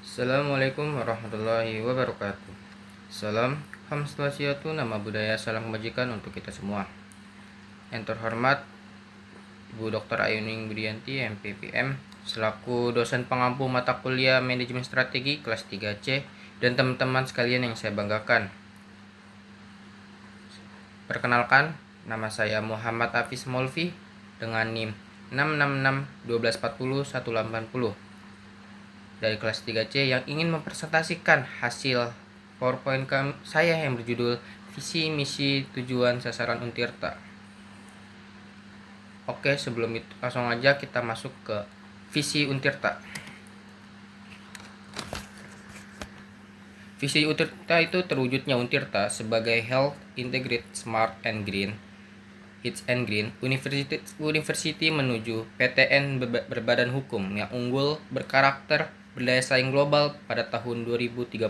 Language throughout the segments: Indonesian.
Assalamualaikum warahmatullahi wabarakatuh. Salam, Ham Swastiastu, nama budaya, salam kebajikan untuk kita semua. Yang terhormat Ibu Dr. Ayuning Budianti, MPPM, selaku dosen pengampu mata kuliah Manajemen Strategi kelas 3C, dan teman-teman sekalian yang saya banggakan. Perkenalkan, nama saya Muhammad Hafiz Molvi dengan NIM 666 dari kelas 3C yang ingin mempresentasikan hasil PowerPoint saya yang berjudul Visi, Misi, Tujuan, Sasaran Untirta. Oke, sebelum itu langsung aja kita masuk ke Visi Untirta. Visi Untirta itu terwujudnya Untirta sebagai Health, Integrated, Smart, and Green Hits and Green University menuju PTN berbadan hukum yang unggul, berkarakter, berdaya saing global pada tahun 2030.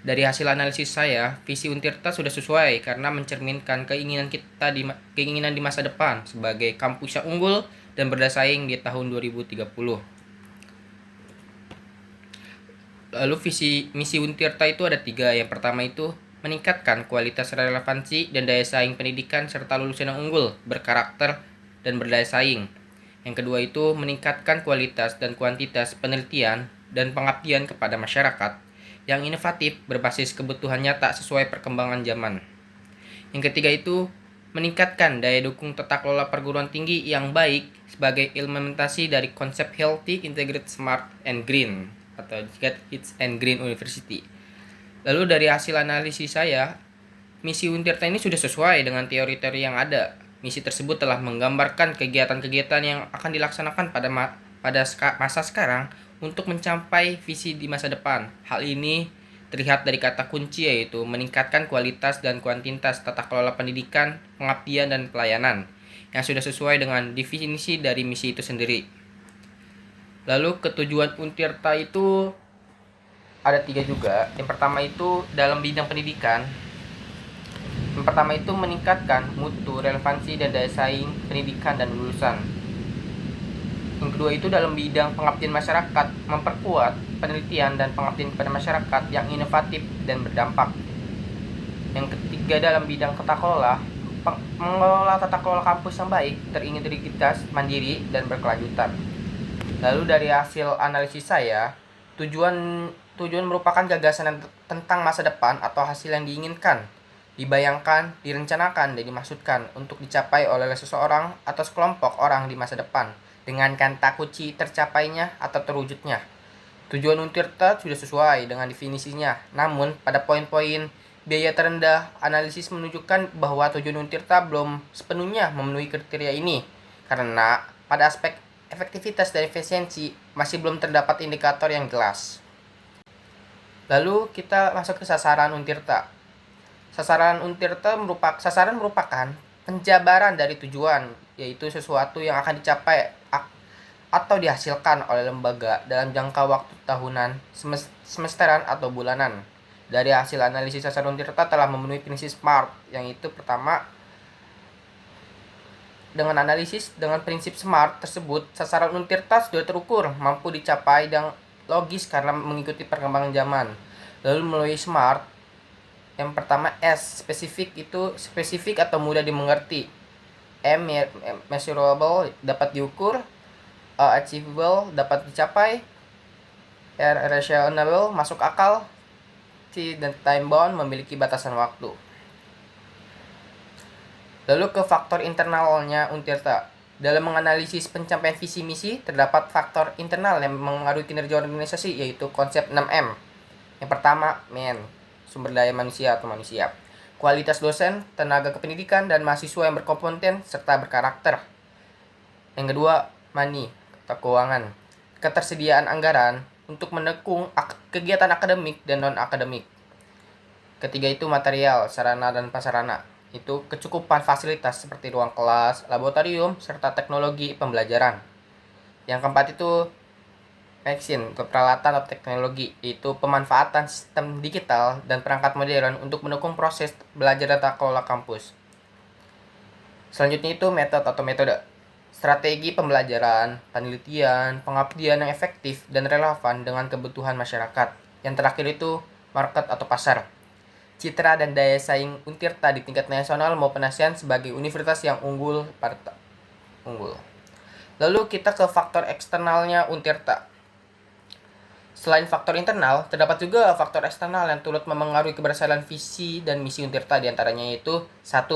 Dari hasil analisis saya, visi Untirta sudah sesuai karena mencerminkan keinginan di masa depan sebagai kampus yang unggul dan berdaya saing di tahun 2030. Lalu misi Untirta itu ada 3. Yang pertama itu meningkatkan kualitas, relevansi, dan daya saing pendidikan serta lulusan yang unggul, berkarakter, dan berdaya saing. Yang kedua itu meningkatkan kualitas dan kuantitas penelitian dan pengabdian kepada masyarakat yang inovatif berbasis kebutuhan nyata sesuai perkembangan zaman. Yang ketiga itu meningkatkan daya dukung tata kelola perguruan tinggi yang baik sebagai implementasi dari konsep Healthy, Integrated, Smart, and Green atau Get Hits and Green University. Lalu dari hasil analisis saya, misi Untirta ini sudah sesuai dengan teori-teori yang ada. Misi tersebut telah menggambarkan kegiatan-kegiatan yang akan dilaksanakan pada masa sekarang untuk mencapai visi di masa depan. Hal ini terlihat dari kata kunci, yaitu meningkatkan kualitas dan kuantitas tata kelola pendidikan, pengabdian, dan pelayanan yang sudah sesuai dengan definisi dari misi itu sendiri. Lalu ketujuan Untirta itu ada 3 juga. Yang pertama itu dalam bidang pendidikan. Yang pertama itu meningkatkan mutu, relevansi, dan daya saing pendidikan dan lulusan. Yang kedua itu dalam bidang pengabdian masyarakat, memperkuat penelitian dan pengabdian kepada masyarakat yang inovatif dan berdampak. Yang ketiga dalam bidang tata kelola, mengelola tata kelola kampus yang baik, terintegritas, mandiri, dan berkelanjutan. Lalu dari hasil analisis saya, tujuan merupakan gagasan tentang masa depan atau hasil yang diinginkan, dibayangkan, direncanakan, dan dimaksudkan untuk dicapai oleh seseorang atau sekelompok orang di masa depan dengan kata kunci tercapainya atau terwujudnya. Tujuan Untirta sudah sesuai dengan definisinya, namun pada poin-poin biaya terendah, analisis menunjukkan bahwa tujuan Untirta belum sepenuhnya memenuhi kriteria ini karena pada aspek efektivitas dan efisiensi masih belum terdapat indikator yang jelas. Lalu kita masuk ke sasaran Untirta. Sasaran merupakan penjabaran dari tujuan, yaitu sesuatu yang akan dicapai atau dihasilkan oleh lembaga dalam jangka waktu tahunan, semesteran, atau bulanan. Dari hasil analisis sasaran Untirta telah memenuhi prinsip SMART, yang itu pertama, dengan analisis dengan prinsip SMART tersebut, sasaran Untirta sudah terukur, mampu dicapai dan logis karena mengikuti perkembangan zaman. Lalu melalui SMART, yang pertama S, spesifik atau mudah dimengerti. M, measurable, dapat diukur. Achievable, dapat dicapai. R, rational, masuk akal. T, dan time bound, memiliki batasan waktu. Lalu ke faktor internalnya Untirta. Dalam menganalisis pencapaian visi misi, terdapat faktor internal yang mengaruhi kinerja organisasi, yaitu konsep 6M. Yang pertama, sumber daya manusia atau manusia. Kualitas dosen, tenaga kependidikan, dan mahasiswa yang berkompeten serta berkarakter. Yang kedua, money atau keuangan. Ketersediaan anggaran untuk mendukung kegiatan akademik dan non-akademik. Ketiga itu material, sarana dan prasarana. Itu kecukupan fasilitas seperti ruang kelas, laboratorium, serta teknologi pembelajaran. Yang keempat itu peralatan atau teknologi, yaitu pemanfaatan sistem digital dan perangkat modern untuk mendukung proses belajar tata kelola kampus. Selanjutnya itu metode. strategi pembelajaran, penelitian, pengabdian yang efektif dan relevan dengan kebutuhan masyarakat. Yang terakhir itu market atau pasar. Citra dan daya saing Untirta di tingkat nasional maupun ASEAN sebagai universitas yang unggul. Lalu kita ke faktor eksternalnya Untirta. Selain faktor internal, terdapat juga faktor eksternal yang turut memengaruhi keberhasilan visi dan misi Untirta, diantaranya yaitu 1.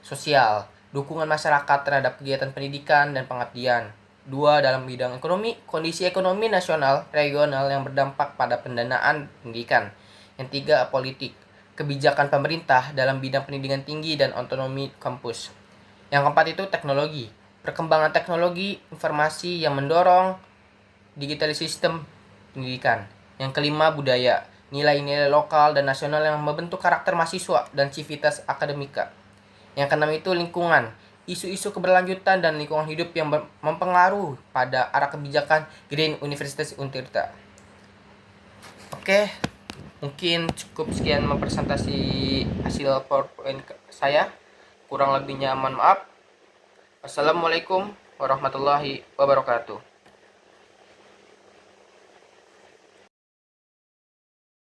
Sosial, dukungan masyarakat terhadap kegiatan pendidikan dan pengabdian. 2. Dalam bidang ekonomi, kondisi ekonomi nasional, regional yang berdampak pada pendanaan pendidikan. Yang 3. Politik, kebijakan pemerintah dalam bidang pendidikan tinggi dan otonomi kampus. Yang keempat itu teknologi, perkembangan teknologi informasi yang mendorong digitalisasi sistem pendidikan. Yang kelima budaya, nilai-nilai lokal dan nasional yang membentuk karakter mahasiswa dan civitas akademika. Yang keenam itu lingkungan, isu-isu keberlanjutan dan lingkungan hidup yang mempengaruhi pada arah kebijakan Green Universitas Untirta. Oke, mungkin cukup sekian mempresentasi hasil PowerPoint saya. Kurang lebihnya mohon maaf. Assalamualaikum warahmatullahi wabarakatuh.